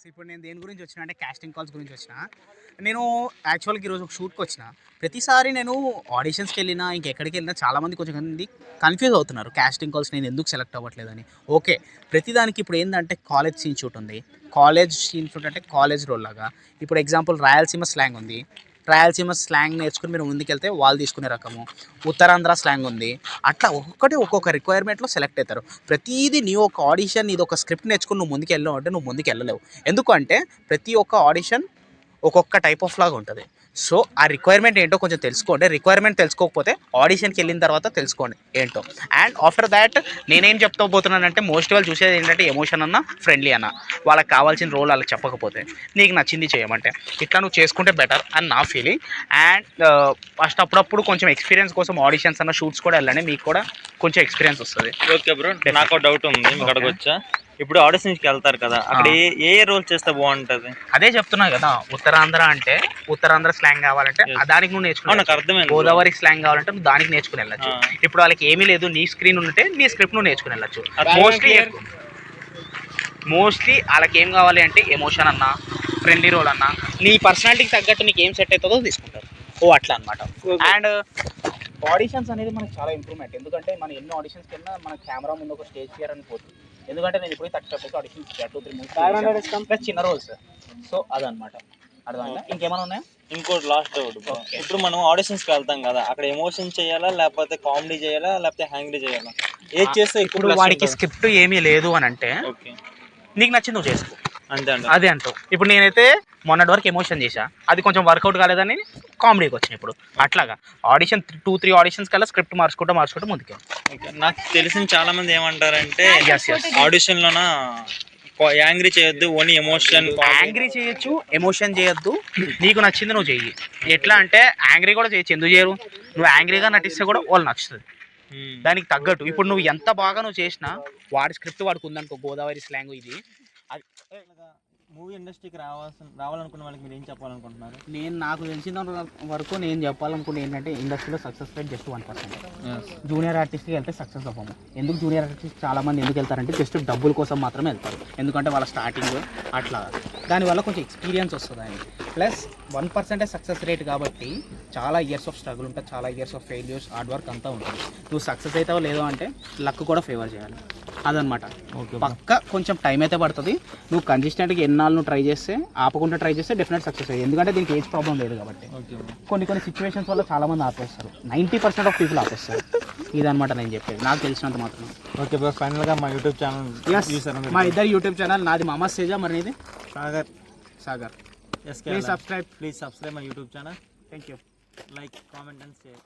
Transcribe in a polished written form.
ఇప్పుడు నేను దేని గురించి వచ్చిన అంటే కాస్టింగ్ కాల్స్ గురించి వచ్చిన. నేను యాక్చువల్గా ఈరోజు ఒక షూట్కి వచ్చిన. ప్రతిసారి నేను ఆడిషన్స్కి వెళ్ళినా ఇంకెక్కడికి వెళ్ళినా చాలామంది కొంచెం మంది కన్ఫ్యూజ్ అవుతున్నారు కాస్టింగ్ కాల్స్ నేను ఎందుకు సెలెక్ట్ అవ్వట్లేదని. ఓకే, ప్రతిదానికి ఇప్పుడు ఏంటంటే కాలేజ్ సీన్ షూట్ ఉంది. కాలేజ్ సీన్ షూట్ అంటే కాలేజ్ రోల్ లాగా. ఇప్పుడు ఎగ్జాంపుల్ రాయలసీమ స్లాంగ్ ఉంది. రాయలసీమ స్లాంగ్ నేర్చుకుని మీరు ముందుకెళ్తే వాళ్ళు తీసుకునే రకము. ఉత్తరాంధ్ర స్లాంగ్ ఉంది. అట్లా ఒక్కొక్కటి ఒక్కొక్క రిక్వైర్మెంట్లో సెలెక్ట్ అవుతారు. ప్రతిదీ నీ ఒక ఆడిషన్ ఇది ఒక స్క్రిప్ట్ నేర్చుకుని నువ్వు ముందుకు వెళ్ళావు అంటే నువ్వు ముందుకు వెళ్ళలేవు. ఎందుకంటే ప్రతి ఒక్క ఆడిషన్ ఒక్కొక్క టైప్ ఆఫ్ లాగా ఉంటుంది. సో ఆ రిక్వైర్మెంట్ ఏంటో కొంచెం తెలుసుకోండి. రిక్వైర్మెంట్ తెలుసుకోకపోతే ఆడిషన్కి వెళ్ళిన తర్వాత తెలుసుకోండి ఏంటో. అండ్ ఆఫ్టర్ దాట్ నేనేం చెప్తా పోతున్నానంటే మోస్ట్ వాళ్ళు చూసేది ఏంటంటే ఎమోషన్ అన్న ఫ్రెండ్లీ అన్న. వాళ్ళకి కావాల్సిన రోల్ వాళ్ళకి చెప్పకపోతే నీకు నచ్చింది చేయమంటే ఇట్లా నువ్వు చేసుకుంటే బెటర్ అని నా ఫీలింగ్. అండ్ ఫస్ట్ అప్పుడప్పుడు కొంచెం ఎక్స్పీరియన్స్ కోసం ఆడిషన్స్ అన్న షూట్స్ కూడా వెళ్ళండి, మీకు కూడా కొంచెం ఎక్స్పీరియన్స్ వస్తుంది. ఓకే బ్రో, నాకు డౌట్ ఉంది, మీకు అడగొచ్చా? ఇప్పుడు ఆడిషన్స్కి వెళ్తారు కదా, అక్కడ ఏ రోల్ చేస్తే బాగుంటుంది? అదే చెప్తున్నా కదా, ఉత్తరాంధ్ర అంటే ఉత్తరాంధ్ర స్లాంగ్ కావాలంటే దానికి నువ్వు నేర్చుకున్నావు. నాకు అర్థమైంది. గోదావరి స్లాంగ్ కావాలంటే నువ్వు దానికి నేర్చుకుని వెళ్ళచ్చు. ఇప్పుడు వాళ్ళకి ఏమీ లేదు, నీ స్క్రీన్ ఉంటే నీ స్క్రిప్ట్ నువ్వు నేర్చుకుని వెళ్ళచ్చు. మోస్ట్లీ వాళ్ళకి ఏం కావాలి అంటే ఎమోషన్ అన్నా ఫ్రెండ్లీ రోల్ అన్నా నీ పర్సనాలిటీకి తగ్గట్టు నీకు ఏం సెట్ అవుతుందో తీసుకుంటారు. అట్లా అనమాట. అండ్ ఆడిషన్స్ అనేది మనకు చాలా ఇంప్రూవ్మెంట్. ఎందుకంటే మనం ఎన్ని ఆడిషన్స్కి వెళ్ళినా మన కెమెరా ముందు ఒక స్టేజ్ ఫియర్ అని పోతుంది. ఎందుకంటే నేను ఇప్పుడు 30 ఆడిషన్స్ 2-3 మూవీస్ ప్లస్ చిన్న రోల్స్. సో అదనమాట. అర్థమైందా? ఇంకేమైనా ఉన్నాయా? ఇంకోటి లాస్ట్ డౌట్. ఇప్పుడు మనం ఆడిషన్స్కి వెళ్తాం కదా, అక్కడ ఎమోషన్ చేయాలా లేకపోతే కామెడీ చేయాలా లేకపోతే హ్యాంగ్రీ చేయాలా? ఏది చేస్తే ఇప్పుడు వాడికి స్క్రిప్ట్ ఏమీ లేదు అని అంటే నీకు నచ్చింది నువ్వు చేసుకో, అంతే అండి. అదే అంటావు. ఇప్పుడు నేనైతే మొన్నటి వరకు ఎమోషన్ చేశా, అది కొంచెం వర్కౌట్ కాలేదని కామెడీకి వచ్చిన. ఇప్పుడు అట్లాగా ఆడిషన్ 2-3 ఆడిషన్స్ కల్లా స్క్రిప్ట్ మార్చుకుంటూ ముందుకే. నాకు తెలిసిన చాలా మంది ఏమంటారంటే ఆడిషన్లోన యాంగ్రీ చేయొద్దు, ఓన్లీ ఎమోషన్. యాంగ్రీ చేయొచ్చు, ఎమోషన్ చేయొద్దు, నీకు నచ్చింది నువ్వు చెయ్యి. ఎట్లా అంటే యాంగ్రీ కూడా చేయొచ్చు, ఎందుకు చేయరు? నువ్వు యాంగ్రీగా నటిస్తే కూడా వాళ్ళు నచ్చుతుంది దానికి తగ్గట్టు. ఇప్పుడు నువ్వు ఎంత బాగా నువ్వు చేసినా వాడి స్క్రిప్ట్ వాడికి ఉందనుకో, గోదావరి స్లాంగ్ ఇది. మూవీ ఇండస్ట్రీకి రావాలనుకున్న వాళ్ళకి మీరు ఏం చెప్పాలనుకుంటున్నారు? నాకు తెలిసిన వరకు నేను చెప్పాలనుకుంటే ఏంటంటే ఇండస్ట్రీలో సక్సెస్ రేట్ జస్ట్ 1%. జూనియర్ ఆర్టిస్ట్కి వెళ్తే సక్సెస్ అవ్వము. ఎందుకు జూనియర్ ఆర్టిస్ట్ చాలామంది ఎందుకు వెళ్తారంటే జస్ట్ డబ్బుల కోసం మాత్రమే వెళ్తారు. ఎందుకంటే వాళ్ళ స్టార్టింగ్ అట్లా, దానివల్ల కొంచెం ఎక్స్పీరియన్స్ వస్తుంది అని. ప్లస్ 1% సక్సెస్ రేట్ కాబట్టి చాలా ఇయర్స్ ఆఫ్ స్ట్రగుల్ ఉంటుంది, చాలా years of failures, hard work అంతా ఉంటుంది. నువ్వు సక్సెస్ అవుతావో లేదో అంటే లక్ కూడా ఫేవర్ చేయాలి, అదనమాట. పక్క కొంచెం టైం అయితే పడుతుంది. నువ్వు కన్సిస్టెంట్గా ఎన్నాళ్ళు నువ్వు ట్రై చేస్తే, ఆపకుండా ట్రై చేస్తే డెఫినెట్ సక్సెస్ అయ్యి. ఎందుకంటే దీనికి ఏజ్ ప్రాబ్లం లేదు కాబట్టి. కొన్ని సిచ్యువేషన్స్ వల్ల చాలామంది ఆపేస్తారు, 90% ఆఫ్ పీపుల్ ఆపేస్తారు. ఇదనమాట నేను చెప్పేది, నాకు తెలిసినంత మాత్రం. ఓకే బ్రో, ఫైనల్గా మా యూట్యూబ్ ఛానల్, మా ఇద్దరు యూట్యూబ్ ఛానల్, నాది మహమ్మద్ సేజా, మరి నీది Sagar. Please subscribe my YouTube channel. Thank you. Like, comment and share.